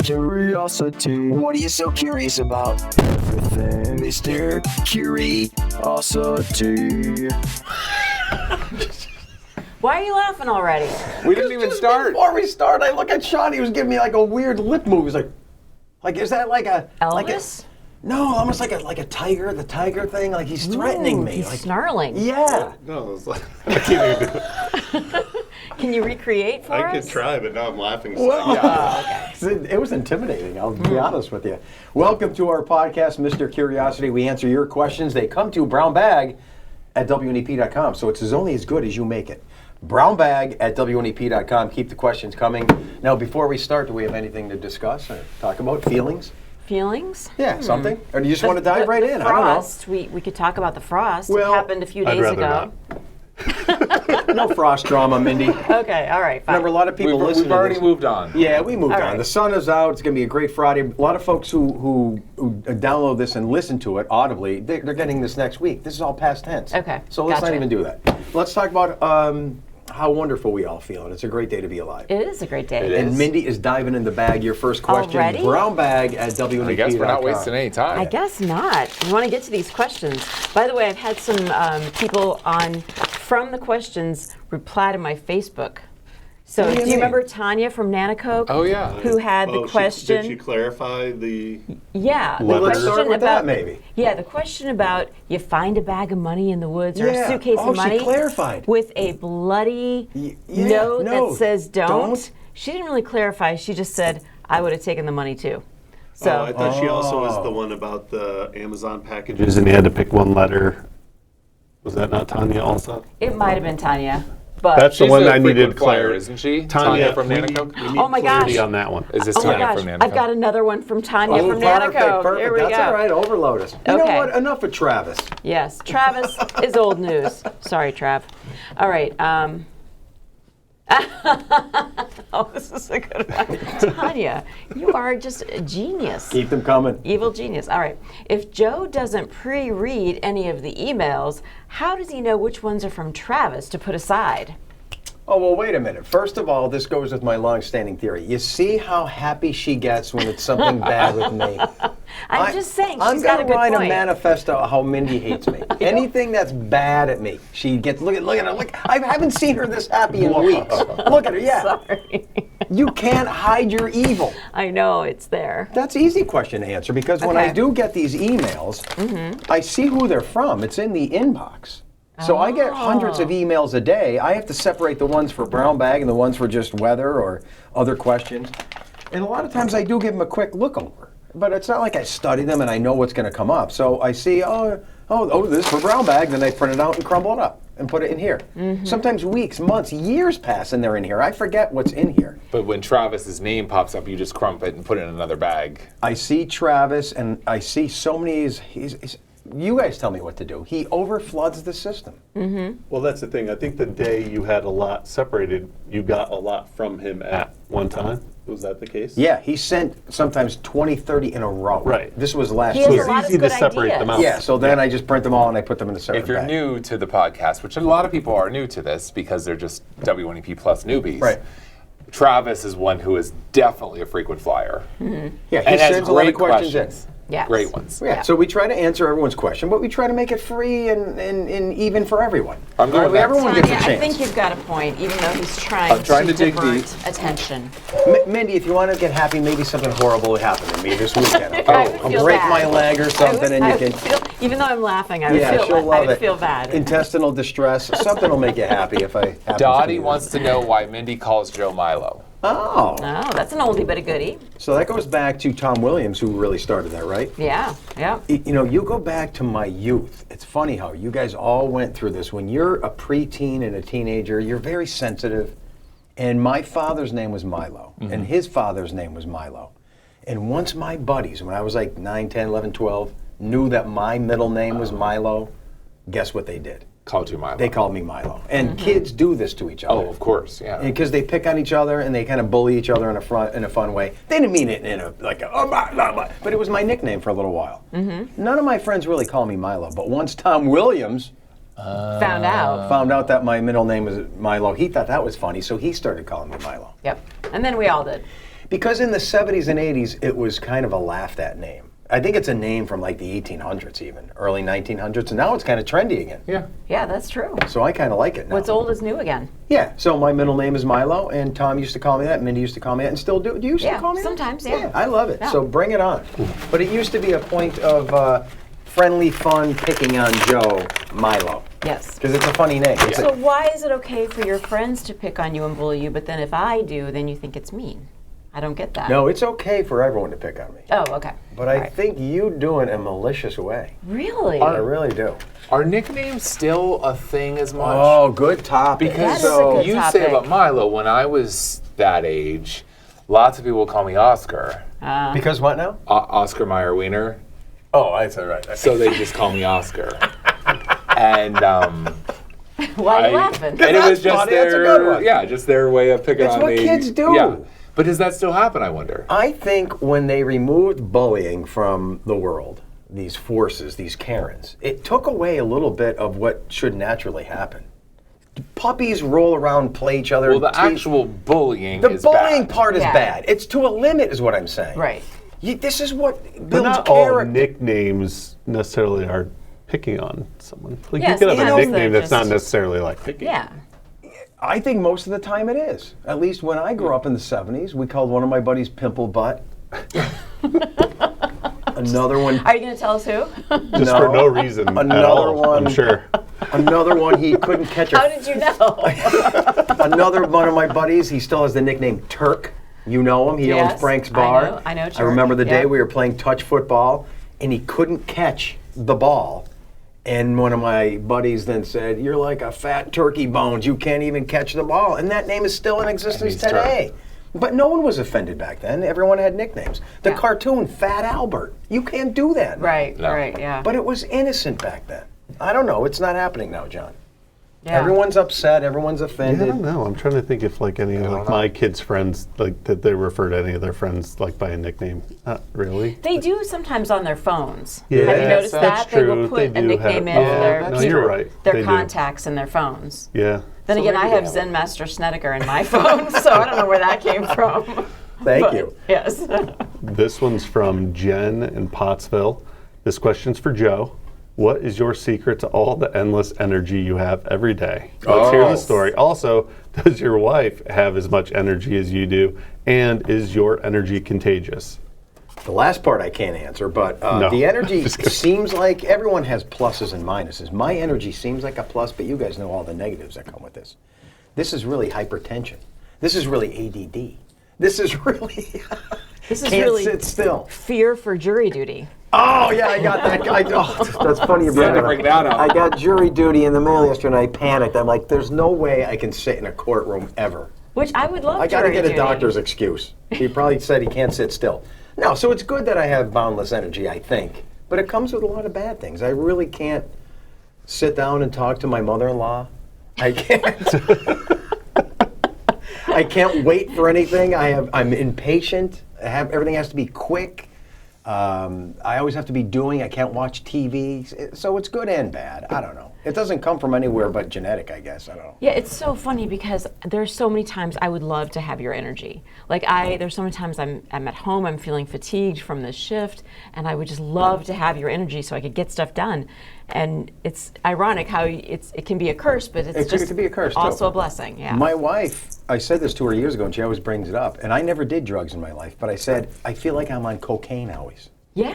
Curiosity. What are you so curious about? Everything, Mr. Curiosity. Why are you laughing already? We didn't even start. Before we start, I look at Shawn. He was giving me like a weird lip move. He's like is that like a Elvis? No, almost like a tiger, the tiger thing. Like he's threatening me. He's like, snarling. Yeah. No, it's like, I can't even do it. Can you recreate for us? I could try, but now I'm laughing. So. Well, Oh, okay. It was intimidating, I'll be honest with you. Welcome to our podcast, Mr. Curiosity. We answer your questions. They come to brownbag@wnep.com, so it's only as good as you make it. brownbag@wnep.com. Keep the questions coming. Now, before we start, do we have anything to discuss or talk about? Feelings? Feelings? Yeah, something? Or do you just want to dive right in? The I don't know. frost. We could talk about the frost. Well, it happened a few days I'd rather ago. No frost drama, Mindy. Okay, all right, fine. Remember, a lot of people listen We've to already this. moved on. Yeah, we moved All on. right. The sun is out. It's going to be a great Friday. A lot of folks who download this and listen to it audibly, they're getting this next week. This is all past tense. Okay, So let's not gotcha. even do that. Let's talk about how wonderful we all feel. And it's a great day to be alive. It is a great day. It And is. Mindy is diving in the bag. Your first question. Already? brownbag@wnep.com. I guess we're not wasting any time. I guess not. We want to get to these questions. By the way, I've had some people from the questions reply to my Facebook. So, What do do you you mean? remember Tanya from Nanacoke? Oh, yeah. Who had the question? Did she clarify the? Yeah, the Well, let's question start with about that, maybe. Yeah, the question about you find a bag of money in the woods or Yeah. a suitcase Oh, of she money clarified. with a bloody yeah, note no, that says don't. don't. She didn't really clarify. She just said I would have taken the money too. So I thought she also was the one about the Amazon packages, and you had to pick one letter. Was that not Tanya also? it might have been Tanya, but That's the She's one a I needed frequent flyer, clarity. isn't she? Tanya from we need- Nanacoke? we need Oh my clarity gosh. on that one. Is this oh my Tanya gosh, from Nanacoke? I've got another one from Tanya Oh, from perfect, Nanacoke. perfect. Here we That's go. all right. Overload us. You know Okay. what? Enough of Travis. Yes, Travis is old news. Sorry, Trav. All right. Oh, this is a good one. Tanya, you are just a genius. Keep them coming. Evil genius. All right. If Joe doesn't pre-read any of the emails, how does he know which ones are from Travis to put aside? Oh, well, wait a minute. First of all, this goes with my long-standing theory. You see how happy she gets when it's something bad with me? I'm just saying, I'm she's got a gonna good write point. a manifesto how Mindy hates me. Anything that's bad at me, she gets. Look at her. Look, I haven't seen her this happy in weeks. Look at her. Yeah. Sorry. You can't hide your evil. I know, it's there. That's an easy question to answer because when I Okay. do get these emails, I see who they're from. It's in the inbox. So I get hundreds of emails a day. I have to separate the ones for brown bag and the ones for just weather or other questions. And a lot of times I do give them a quick look over. But it's not like I study them and I know what's going to come up. So I see, oh, this is for brown bag. Then I print it out and crumble it up and put it in here. Sometimes weeks, months, years pass and they're in here. I forget what's in here. But when Travis's name pops up, you just crump it and put it in another bag. I see Travis and I see so many, you guys tell me what to do. He overfloods the system. Well, that's the thing. I think the day you had a lot separated, you got a lot from him at one time. Was that the case? Yeah, he sent sometimes 20, 30 in a row. Right. This was last He has So a year. it's lot of easy to good separate ideas. them out. Yeah, so then I just print them all and I put them in a separate If you're bag. new to the podcast, which a lot of people are new to this because they're just WNEP Plus newbies, Right. Travis is one who is definitely a frequent flyer. Yeah, he And has sends a lot of great questions questions. Yes. Great ones. Yeah, so we try to answer everyone's question, but we try to make it free and even for everyone. I'm doing that. Everyone gets a Tanya, chance. I think you've got a point, even though he's trying, I'm trying to dig divert deep. attention. Mindy, if you want to get happy, maybe something horrible happened to me this weekend. Okay? I would I'll feel break bad. my leg or something and I you would can... feel, even though I'm laughing, I would, Yeah, feel, she'll I love would it. feel bad. Intestinal distress, something will make you happy if I happen to Dottie do wants that. to know why Mindy calls Joe Milo. Oh, Oh, that's an oldie but a goodie. so that goes back to Tom Williams, who really started that, right? Yeah, yeah. You know, you go back to my youth. It's funny how you guys all went through this. When you're a preteen and a teenager, you're very sensitive. And my father's name was Milo, and his father's name was Milo. And once my buddies, when I was like 9, 10, 11, 12, knew that my middle name was Milo, guess what they did? Called you Milo. They called me Milo. And kids do this to each other. Oh, of course, yeah. Because they pick on each other and they kind of bully each other in a fun way. They didn't mean it in a oh, blah, blah. But it was my nickname for a little while. None of my friends really call me Milo, but once Tom Williams Found out. found out that my middle name was Milo, he thought that was funny, so he started calling me Milo. Yep. And then we all did. Because in the 70s and 80s, it was kind of a laughed at name. I think it's a name from like the 1800s even, early 1900s, and now it's kind of trendy again. Yeah. Yeah, that's true. So I kind of like it now. What's old is new again. Yeah, so my middle name is Milo, and Tom used to call me that, Mindy used to call me that, and still do. Do you still Yeah, call me that? sometimes, yeah. I love it, Yeah. so bring it on. But it used to be a point of friendly fun picking on Joe, Milo. Yes. Because it's a funny name. It's So why is it okay for your friends to pick on you and bully you, but then if I do, then you think it's mean? I don't get that. no, it's okay for everyone to pick on me. Oh, okay. But All I right. think you do it in a malicious way. Really? I really do. Are nicknames still a thing as much? Oh, good topic. Because That is a good you topic. say about Milo, when I was that age, lots of people would call me Oscar. Because what now? Oscar Mayer Wiener. Oh, I said right. So they just call me Oscar. And Why are you laughing? and it was That's just funny, that's a their good one. yeah, just their way of picking It's on what me. kids do. Yeah. But does that still happen, I wonder? I think when they removed bullying from the world, these forces, these Karens, it took away a little bit of what should naturally happen. Puppies roll around, play each other. Well, the tease- actual bullying the is bullying bad. part is Yeah. bad. It's to a limit, is what I'm saying. Right. This is what But builds not all character. nicknames necessarily are picking on someone. Like Yeah, you could have a sometimes nickname they're that's not just- necessarily like picking. Yeah. I think most of the time it is. At least when I grew up in the 70s, we called one of my buddies Pimple Butt. Another one. Are you going to tell us who? Just for no reason at Another all, one. I'm sure. Another one, he couldn't catch a How did you know? Another one of my buddies, he still has the nickname Turk. You know him. He Yes, owns Frank's I Bar. know- I know I Turk, remember the day yeah. we were playing touch football, and he couldn't catch the ball. And one of my buddies then said, "You're like a fat turkey bones. You can't even catch the ball." And that name is still in existence he's Turk. today. But no one was offended back then. Everyone had nicknames. The Yeah. cartoon Fat Albert. You can't do that now. Right, No. right, yeah. But it was innocent back then. I don't know. It's not happening now, John. yeah. Everyone's upset. Everyone's I offended. don't know. I'm trying to think if like any of like my kids' friends like that they refer to any of their friends like by a nickname. Not really. They do sometimes on their phones. Yeah, Have you noticed that's that? They will true. put They a do nickname have- in for their no, people, you're right. their They do. contacts in their phones. Yeah. Then again, I have Zen Master Snedeker in my phone, so I don't know where that came from. Thank But, you. Yes. This one's from Jen in Pottsville. This question's for Joe. What is your secret to all the endless energy you have every day? Let's hear the story. Also, does your wife have as much energy as you do? And is your energy contagious? The last part I can't answer, but No. the energy Just kidding. seems like everyone has pluses and minuses. My energy seems like a plus, but you guys know all the negatives that come with this. This is really hypertension. This is really ADD. This is really This is can't really sit still. fear for jury duty. Oh yeah, I got that. That's funny you brought to it bring up. that up. I got jury duty in the mail yesterday, and I panicked. I'm like, "There's no way I can sit in a courtroom ever." Which I would love I got to jury get a duty. doctor's excuse. He probably said he can't sit still. No, so it's good that I have boundless energy, I think. But it comes with a lot of bad things. I really can't sit down and talk to my mother-in-law. I can't. I can't wait for anything. I'm impatient. Everything has to be quick. I always have to be doing. I can't watch TV. So it's good and bad. I don't know. It doesn't come from anywhere but genetic, I guess. I don't know. Yeah, it's so funny because there's so many times I would love to have your energy. Like there's so many times I'm at home, I'm feeling fatigued from this shift, and I would just love to have your energy so I could get stuff done. And it's ironic how it can be a curse, but It it's could just be a curse, too. also a blessing. Yeah. My wife, I said this to her years ago, and she always brings it up. And I never did drugs in my life, but I said, I feel like I'm on cocaine always. Yeah.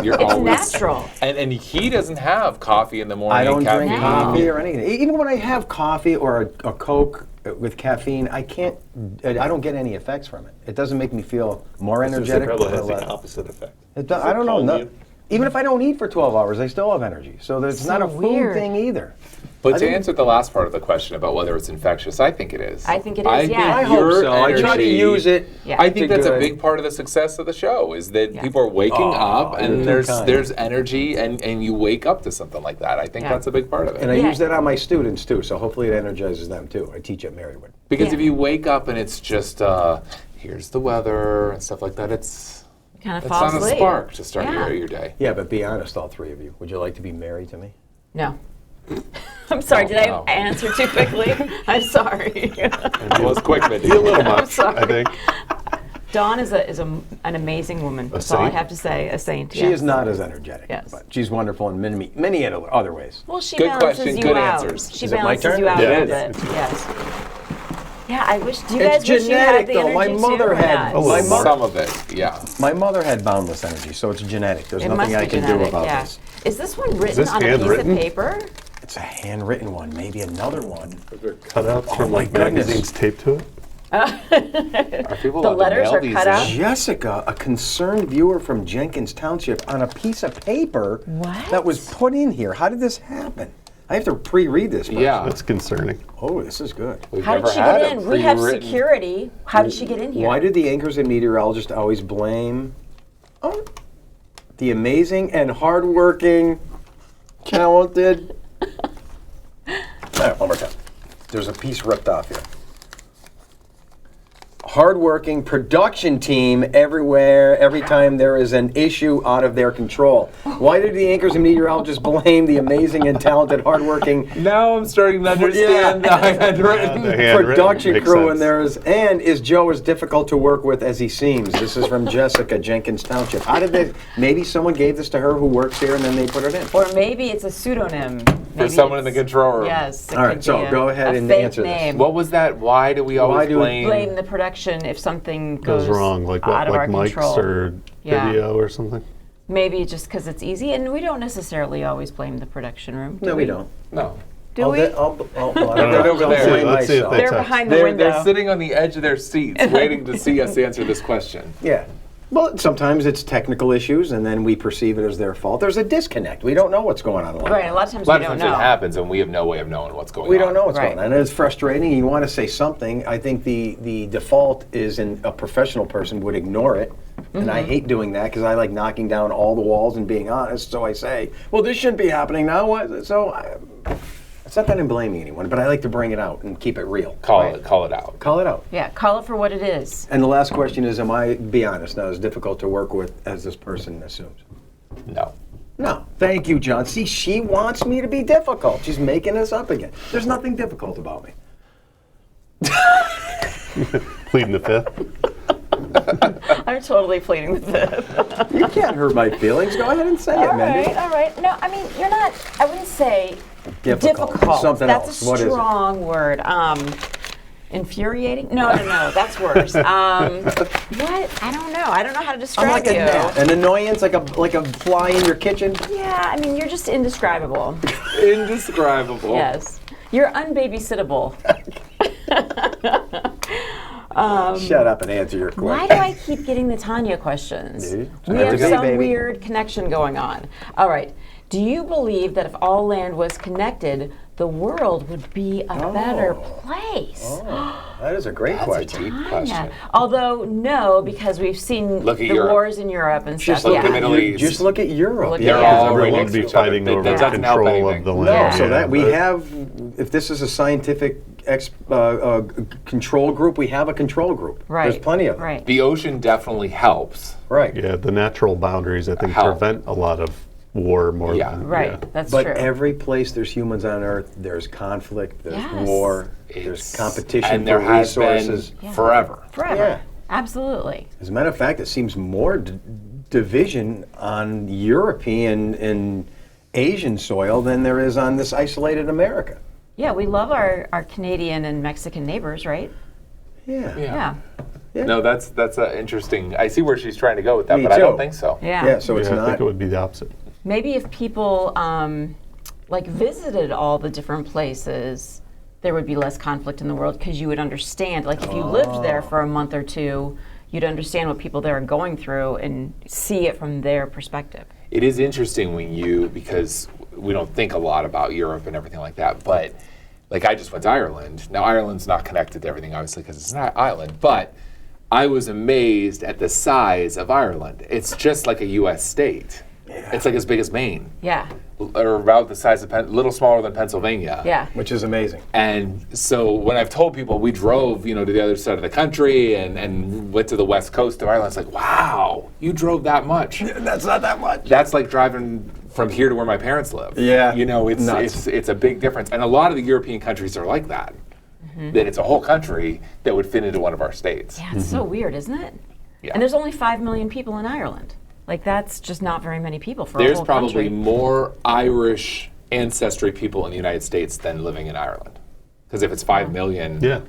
You're It's always natural. And he doesn't have coffee in the morning. I don't drink caffeine. coffee or anything. Even when I have coffee or a Coke with caffeine, I don't get any effects from it. It doesn't make me feel more energetic. Probably or has the less. opposite effect. I don't know. calm No, you? even if I don't eat for 12 hours, I still have energy. So it's not a So food weird. thing either. But to answer the last part of the question about whether it's infectious, I think it is. I think it is, yeah. I think hope your so. I try to energy- use it. Yeah. I think to that's a good. big part of the success of the show is that Yeah. people are waking up you're and too kind. there's energy and you wake up to something like that. I think Yeah. that's a big part of it. And I Yeah. use that on my students too, so hopefully it energizes them too. I teach at Marywood. Because Yeah. if you wake up and it's just here's the weather and stuff like that, it's Kind of fall not a asleep. spark to start Yeah. your day. Yeah, but be honest, all three of you. Would you like to be married to me? No. I'm sorry, did no. I answer too quickly? I'm sorry. It was quick, Mindy. A little much, sorry. I think. Dawn is an amazing woman. That's all I have to say. A saint. She is not as energetic, but she's wonderful in many other ways. Well, she Good balances question, you good out. answers. She Is it my balances turn? you out Yeah, a it little is. bit. Yes. Yeah, I wish. Do you guys It's wish you had genetic, the though. energy My mother too, or had- not? my mother- Some of it, yeah. My mother had boundless energy, so it's genetic. There's It must nothing be I can genetic, do about yeah. this. Is this one written this on a piece of handwritten? paper? It's a handwritten one, maybe another one. Cutouts from my like goodness. magazines taped to it. Are people The allowed to letters mail are these cut in? out? Jessica, a concerned viewer from Jenkins Township, on a piece of paper What? that was put in here. How did this happen? I have to pre-read this first. Yeah. That's concerning. Oh, this is good. We've How did never she had get a in? We have pre-written- security. How did she get in here? Why do the anchors and meteorologists always blame the amazing and hardworking, talented? All right, one more time. There's a piece ripped off here. Hardworking production team everywhere, every time there is an issue out of their control. Why do the anchors and meteorologists blame the amazing and talented, hardworking Now I'm starting to understand the handwritten. The handwritten production makes crew sense. and is Joe as difficult to work with as he seems? This is from Jessica, Jenkins Township. How did they? Maybe someone gave this to her who works here, and then they put it in. Or maybe it's a pseudonym. Maybe someone in the it's- control room. Yes. it All right, could so be a- go ahead a and fake answer this. name. What was that? Why do we always do we Blame the production if something Goes goes wrong, like out what, of our like mics control. or Yeah. video or something. Maybe just because it's easy, and we don't necessarily always blame the production room. Do No, we don't. No. Do we? Right over there. Let's see if they They're text. behind the window. They're sitting on the edge of their seats waiting to see us answer this question. Yeah. Well, sometimes it's technical issues, and then we perceive it as their fault. There's a disconnect. We don't know what's going on. Right. A lot of times A lot we of don't times know. it happens and we have no way of knowing what's going on. We don't know what's Right. going on. And it's frustrating. You want to say something. I think the default is a professional person would ignore it. And I hate doing that because I like knocking down all the walls and being honest. So I say, well, this shouldn't be happening now. It's not that I'm blaming anyone, but I like to bring it out and keep it real. Call it out. Call it out. Yeah. Call it for what it is. And the last question is, be honest, now, as difficult to work with as this person assumes? No. No. Thank you, John. See, she wants me to be difficult. She's making this up again. There's nothing difficult about me. Pleading the fifth. I'm totally pleading with this. You can't hurt my feelings. Go ahead and say it, All Mindy. right, all right. No, I mean, you're not, I wouldn't say difficult. Something That's else. a What is it? strong word. Infuriating? No, that's worse. What? I don't know. I don't know how to I'm describe like you. an annoyance, like a fly in your kitchen. Yeah, I mean, you're just indescribable. Indescribable. Yes. You're unbabysittable. Shut up and answer your Why question. do I keep getting the Tanya questions? Dude, We that's have okay, some baby. weird connection going on. All right. Do you believe that if all land was connected, the world would be a better place? That is a great That's a question. deep question. Yeah. Although no, because we've seen Look at the Europe. wars in Europe and Just stuff. look at Yeah. the Middle East. Just look at Europe. Look at They're Yeah. all right Everyone next would to be each other. fighting That over doesn't help control anything. of the No, land. so that we but- have, if this is a scientific control group, we have a control group. Right. There's plenty of them. Right. The ocean definitely helps. Right. Yeah, the natural boundaries, I think, Help. prevent a lot of war more Yeah. than. Right. yeah. That's But true. every place there's humans on Earth, there's conflict, there's Yes. war, It's- there's competition and there for has resources. been forever. Forever. Yeah. Absolutely. As a matter of fact, it seems more division on European and Asian soil than there is on this isolated America. Yeah, we love our Canadian and Mexican neighbors, right? Yeah. Yeah. No, that's interesting. I see where she's trying to go with that, Me but I don't too. think so. Yeah. Yeah, so it's Yeah, I think not. it would be the opposite. Maybe if people like visited all the different places, there would be less conflict in the world because you would understand. Like if you lived there for a month or two, you'd understand what people there are going through and see it from their perspective. It is interesting because we don't think a lot about Europe and everything like that, but like I just went to Ireland. Now Ireland's not connected to everything obviously because it's not an island, but I was amazed at the size of Ireland. It's just like a U.S. state. Yeah. It's like as big as Maine, Yeah. or about the size of little smaller than Pennsylvania. Yeah. Which is amazing. And so when I've told people we drove, to the other side of the country and went to the west coast of Ireland, it's like, wow, you drove that much. That's not that much. That's like driving from here to where my parents live. Yeah, It's nuts. it's a big difference. And a lot of the European countries are like that. That it's a whole country that would fit into one of our states. Yeah, it's so weird, isn't it? Yeah. And there's only 5 million people in Ireland. Like, that's just not very many people for a There's whole probably country. more Irish ancestry people in the United States than living in Ireland. Because if it's 5 million, Yeah,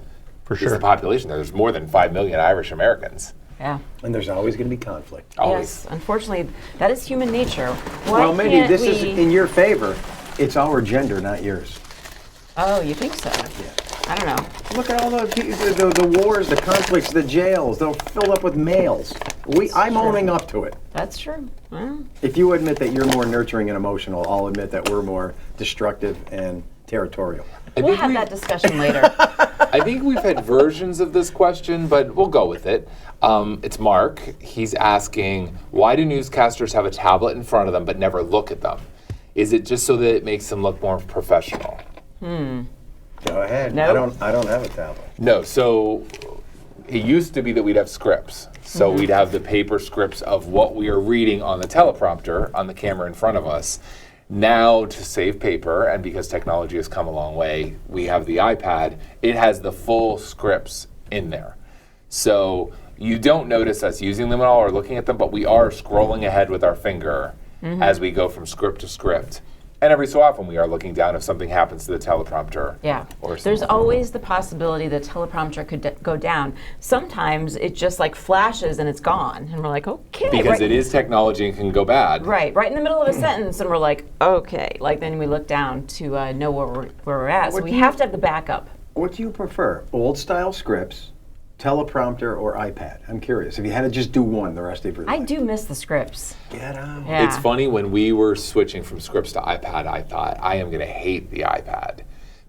for is sure. the population there. There's more than 5 million Irish Americans. Yeah. And there's always going to be conflict. Always. Yes, unfortunately, that is human nature. Why Well, maybe can't this is we- in your favor. It's our gender, not yours. Oh, you think so? I don't know. Look at all the wars, the conflicts, the jails. They're filled up with males. I'm owning up to it. That's true. Well, If you admit that you're more nurturing and emotional, I'll admit that we're more destructive and territorial. we'll have that discussion later. I think we've had versions of this question, but we'll go with it. It's Mark. He's asking, why do newscasters have a tablet in front of them but never look at them? Is it just so that it makes them look more professional? Go ahead. Nope. I don't have a tablet. No, so it used to be that we'd have scripts. So we'd have the paper scripts of what we are reading on the teleprompter on the camera in front of us. Now, to save paper, and because technology has come a long way, we have the iPad. It has the full scripts in there. So you don't notice us using them at all or looking at them, but we are scrolling ahead with our finger as we go from script to script. And every so often we are looking down if something happens to the teleprompter. Yeah. Or There's something. always the possibility the teleprompter could go down. Sometimes it just like flashes and it's gone. And we're like, okay. Because right, it is technology and can go bad. right in the middle of a sentence. And we're like, okay. Like then we look down to know where we're at. So What we do you- have to have the backup. What do you prefer? Old style scripts, teleprompter, or iPad? I'm curious. If you had to just do one the rest of your I life. do miss the scripts. Get out. Yeah. It's funny, when we were switching from scripts to iPad, I thought, I am going to hate the iPad.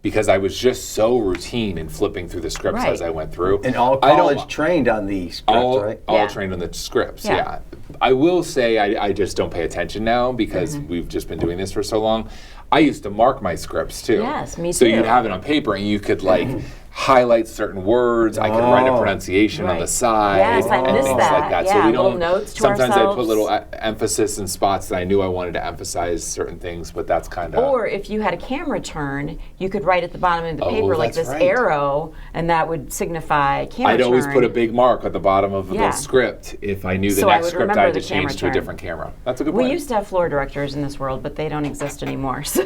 Because I was just so routine in flipping through the scripts Right. as I went through. And all I don't- college trained on the scripts, all, right? all Yeah. trained on the scripts, Yeah. yeah. I will say I just don't pay attention now because we've just been doing this for so long. I used to mark my scripts too. Yes, me So too. you'd have it on paper and you could like highlight certain words. I could write a Oh. pronunciation on the Right. side Yes, I and miss things that. like that. Yeah, so we little don't. notes to sometimes I put ourselves. little emphasis in spots that I knew I wanted to emphasize certain things, but that's kind of. Or if you had a camera turn, you could write at the bottom of the Oh, paper like that's this right. arrow, and that would signify camera I'd always turn. put a big mark at the bottom of Yeah. the script if I knew the So I next would script remember I had the to change camera to a turn. different camera. That's a good We point. used to have floor directors in this world, but they don't exist anymore. So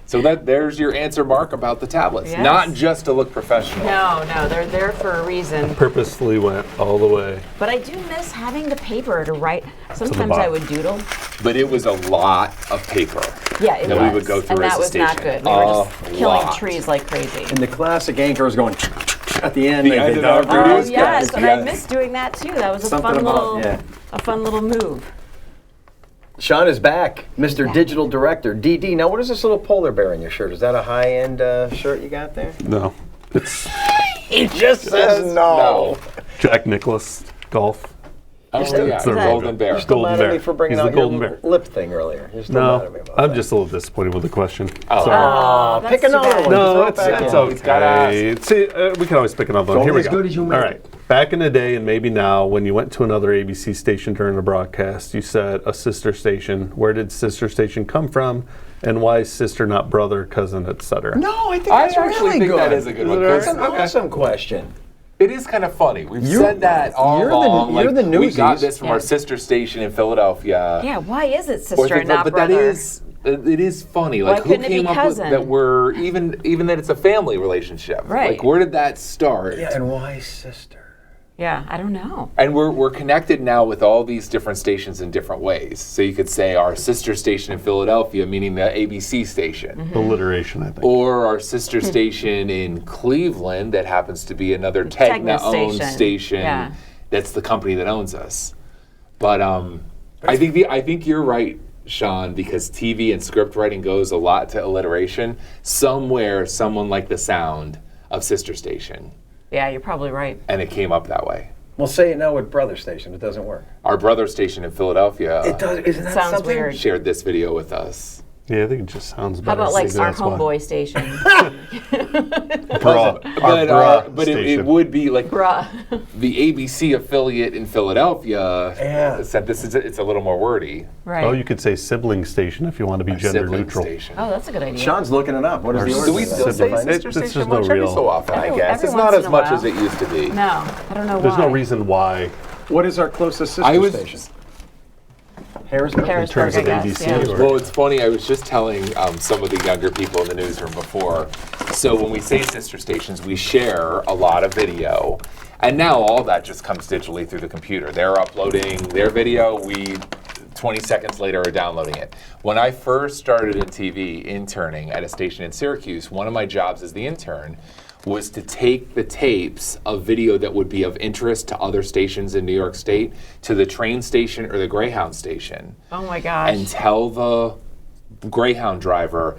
So there's your answer, Mark, about the tablets. Yes. Not just to look professional. no, they're there for a reason. Purposely went all the way. But I do miss having the paper to write. Sometimes I bottom. would doodle. But it was a lot of paper. Yeah, it that was. we would go through and as that a was station. not good. We were just A killing lot. trees like crazy. And the classic anchor is going at the end. The end of dog the Oh Produce yes, guys, and I yes. miss doing that too. That was a Something fun about- little, yeah. a fun little move. Sean is back, Mr. Digital Director. DD, now what is this little polar bear in your shirt? Is that a high-end shirt you got there? No, it's He just says no. Jack Nicklaus golf. Oh, still- yeah, It's the Golden Bear. You're still Golden mad at Bear. me for bringing He's out the your Golden Bear. lip thing earlier. You're still mad at me No, about I'm that. just a little disappointed with the question. Oh. Sorry. Oh, that's pick too another bad. one. No, Throw it it's back in. He's gotta okay. See, we can always pick another one. It's Here we only go. as good as you make All right. Back in the day, and maybe now, when you went to another ABC station during a broadcast, you said a sister station. Where did sister station come from, and why is sister not brother, cousin, etc.? No, I think I that's actually really think good. that is a good one. That's 'cause an awesome question. It is kind of funny. We've You're- said that all you're the- along. you're the We got newsies. this from Yeah. our sister station in Philadelphia. Yeah, why is it Or sister things and not but brother? that is it is funny. Like who couldn't it be came up with cousin? that? We're even that it's a family relationship. Right. Like where did that start? Yeah, and why sister? Yeah, I don't know. And we're connected now with all these different stations in different ways. So you could say our sister station in Philadelphia, meaning the ABC station. Alliteration, I think. Or our sister station in Cleveland that happens to be another Tegna Tegna-owned station. station. Yeah. That's the company that owns us. But I think you're right, Sean, because TV and script writing goes a lot to alliteration. Somewhere, someone liked the sound of sister station, Yeah, you're probably right. and it came up that way. Well, say it now with brother station. It doesn't work. Our brother station in Philadelphia It does. Isn't that Sounds something? weird. shared this video with us. Yeah, I think it just sounds How better. about like Maybe our that's why. homeboy station? Bra. But it station. would be like Bruh. the ABC affiliate in Philadelphia Yeah. said it's a little more wordy. Right. Oh, you could say sibling station if you want to be Our gender sibling neutral. station. Oh, that's a good idea. Sean's looking it up. What is the Do order? Do we of that? still say Simplify. sister It's just station no much? Every real- so often, I Every- guess. every It's not once as in a much while. as it used to be. No, I don't know There's why. no reason why What is our closest sister I was- station? Harrisburg? In terms of I guess, ABC, yeah. or Well, it's funny. I was just telling some of the younger people in the newsroom before. So when we say sister stations, we share a lot of video, and now all that just comes digitally through the computer. They're uploading their video. We 20 seconds later are downloading it. When I first started in TV interning at a station in Syracuse, one of my jobs as the intern was to take the tapes of video that would be of interest to other stations in New York State to the train station or the Greyhound station. Oh my gosh. And tell the Greyhound driver,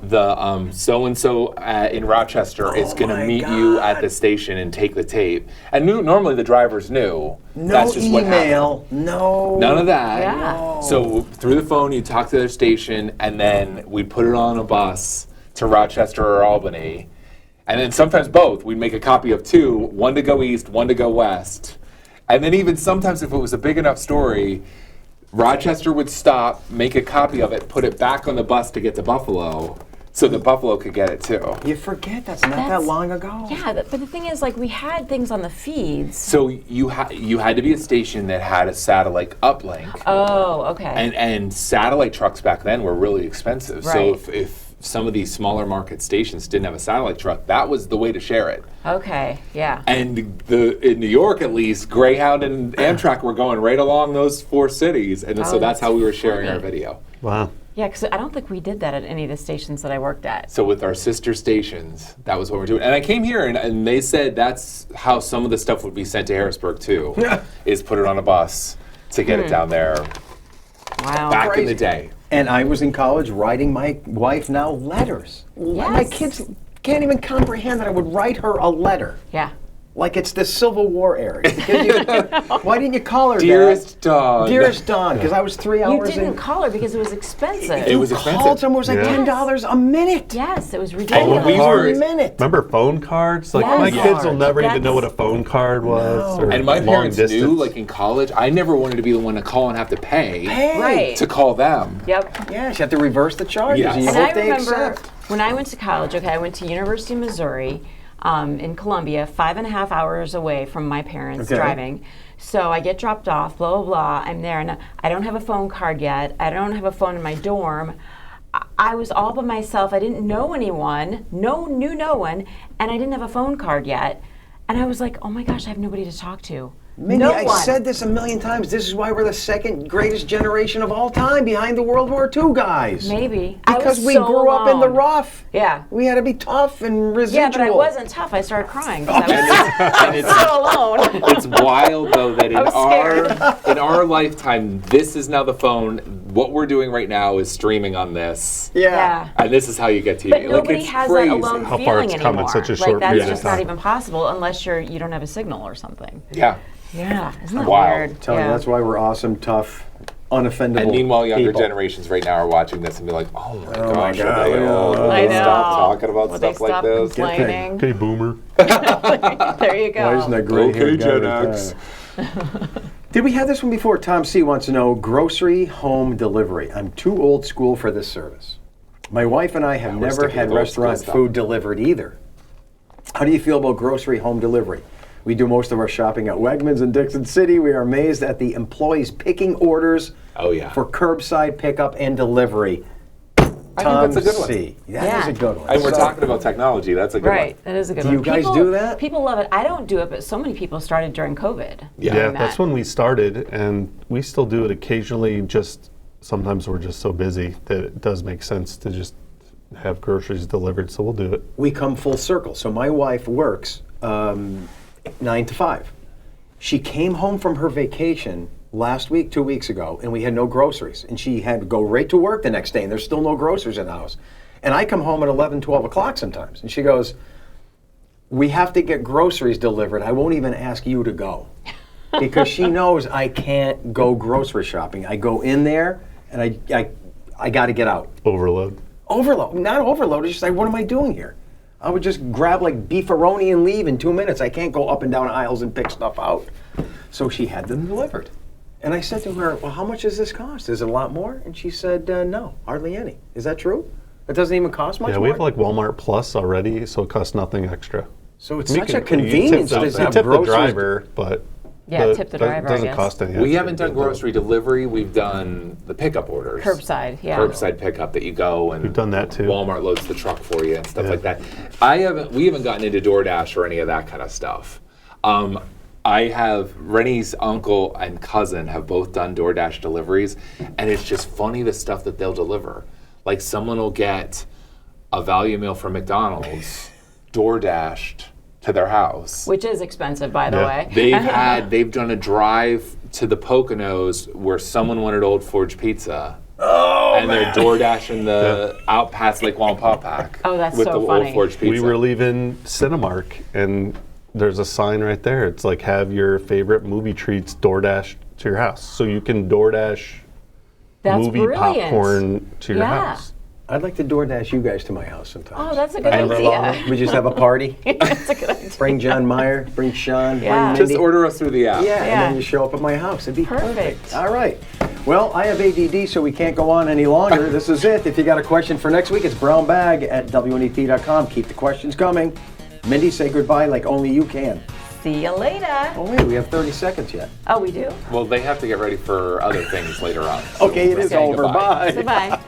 the so-and-so in Rochester is going to my meet you God. at the station and take the tape. And normally the drivers knew. No That's just what happened. email. No. None of that. Yeah. So through the phone, you talk to their station, and then we'd put it on a bus to Rochester or Albany. And then sometimes both. We'd make a copy of two, one to go east, one to go west. And then even sometimes if it was a big enough story, Rochester would stop, make a copy of it, put it back on the bus to get to Buffalo, so that Buffalo could get it too. You forget that's not that That's- long ago. Yeah, but the thing is, like, we had things on the feeds. So you had to be a station that had a satellite uplink. Oh, okay. And satellite trucks back then were really expensive. So Right. if some of these smaller market stations didn't have a satellite truck, that was the way to share it. Okay, yeah. And in New York, at least, Greyhound and Amtrak were going right along those four cities, and so that's how we were sharing our funny. video. wow. Yeah, because I don't think we did that at any of the stations that I worked at. So with our sister stations, that was what we're doing. And I came here, and they said that's how some of the stuff would be sent to Harrisburg too, is put it on a bus to get it down there. Wow. Back in the Crazy. day. And I was in college writing my wife now letters. My Yes. kids can't even comprehend that I would write her a letter. Yeah. Like it's the Civil War era. Because why didn't you call her Dearest Dad? Dawn. Dearest Dawn, because I was 3 You hours didn't in. call her because it was expensive. It was Called expensive. someone, it was like Yeah. $10 a minute. Yes, it was And ridiculous. we were- a minute. Remember phone cards? Like Yes. my kids will never even know what That's- a phone card was. No. Or And my long parents distance. knew, like in college, I never wanted to be the one to call and have to pay Hey. Right. to call them. Yep. Yes, you have to reverse the charges. Yes. And you And hope I they remember accept. when I went to college, okay, I went to University of Missouri in Columbia, 5.5 hours away from my parents Okay. driving. So I get dropped off, blah, blah, blah. I'm there, and I don't have a phone card yet. I don't have a phone in my dorm. I was all by myself. I didn't know anyone, knew no one, and I didn't have a phone card yet. And I was like, oh my gosh, I have nobody to talk to. Mindy, no I one. said this a million times. This is why we're the second greatest generation of all time behind the World War II guys. Maybe. I Because was we so grew up in the alone. rough. Yeah. We had to be tough and residual. Yeah, but I wasn't tough. I started crying 'cause I And was it's, so alone. it's wild though that I was in our lifetime, this is now the phone. What we're doing right now is streaming on this. Yeah. And this is how you get TV. But Like, nobody it's has crazy. that alone How far feeling it's come in anymore. such a like short that's period of just not time. even possible unless you don't have a signal or something. Yeah. Yeah, isn't that Wow. weird? Tell you, that's why we're awesome, tough, unoffendable. And meanwhile, younger people. generations right now are watching this and be like, "Oh my my gosh, God, are they old? Will I they know. stop talking about Will they stuff like stop this?" complaining? Okay, boomer. There you go. Why isn't that great? Okay, Gen X. Did we have this one before? Tom C. wants to know, grocery home delivery. I'm too old school for this service. My wife and I have we're never sticking had with old school restaurant stuff. food delivered either. How do you feel about grocery home delivery? We do most of our shopping at Wegmans in Dixon City. We are amazed at the employees picking orders Oh yeah. for curbside pickup and delivery. I think that's a good one. C. That Yeah. is a good one. And we're So- talking about technology. That's a good Right, one. that is a good Do one. you guys People, do that? People love it. I don't do it, but so many people started during COVID. Yeah. Yeah, doing that's that. when we started, and we still do it occasionally. Just sometimes we're just so busy that it does make sense to just have groceries delivered, so we'll do it. we come full circle. So my wife works 9 to 5. She came home from her vacation last week, 2 weeks ago, and we had no groceries. And she had to go right to work the next day, and there's still no groceries in the house. And I come home at 11, 12 o'clock sometimes. And she goes, we have to get groceries delivered. I won't even ask you to go. Because she knows I can't go grocery shopping. I go in there, and I got to get out. Overload. Overload, not overload. It's just like, what am I doing here? I would just grab like beefaroni and leave in 2 minutes. I can't go up and down aisles and pick stuff out. So she had them delivered. And I said to her, well, how much does this cost? Is it a lot more? And she said, no, hardly any. Is that true? It doesn't even cost much Yeah, more? we have like Walmart Plus already, so it costs nothing extra. So it's We such can- a convenience you to tip have the groceries. driver, but Yeah, tip the driver, I Doesn't guess. cost any. We extra, haven't done but grocery delivery. We've done the pickup orders. Curbside, yeah. Curbside pickup that you go and We've done that too. Walmart loads the truck for you and stuff Yeah. like that. We haven't gotten into DoorDash or any of that kind of stuff. I have Rennie's uncle and cousin have both done DoorDash deliveries, and it's just funny the stuff that they'll deliver. Like someone will get a value meal from McDonald's DoorDashed to their house. Which is expensive, by the Yeah. way. They've done a drive to the Poconos where someone wanted Old Forge pizza. And they're DoorDashing the out past Lake Wallenpaupack. Oh, that's with so the funny. Old Forge pizza. We were leaving Cinemark, and there's a sign right there. It's like, have your favorite movie treats DoorDash to your house. So you can DoorDash That's movie brilliant. popcorn to your Yeah. house. I'd like to DoorDash you guys to my house sometime. Oh, that's a good Remember idea. We just have a party. That's a good idea. Bring John Meyer, bring Sean, Yeah. bring Mindy. Just order us through the app. Yeah, and Yeah. then you show up at my house. It'd be Perfect. All right. Well, I have ADD, so we can't go on any longer. This is it. If you got a question for next week, it's brownbag@wnep.com. Keep the questions coming. Mindy, say goodbye like only you can. See you later. Oh, wait, we have 30 seconds yet. Oh, we do? Well, they have to get ready for other things later on. Okay, it we're is saying over. goodbye. Bye. Goodbye.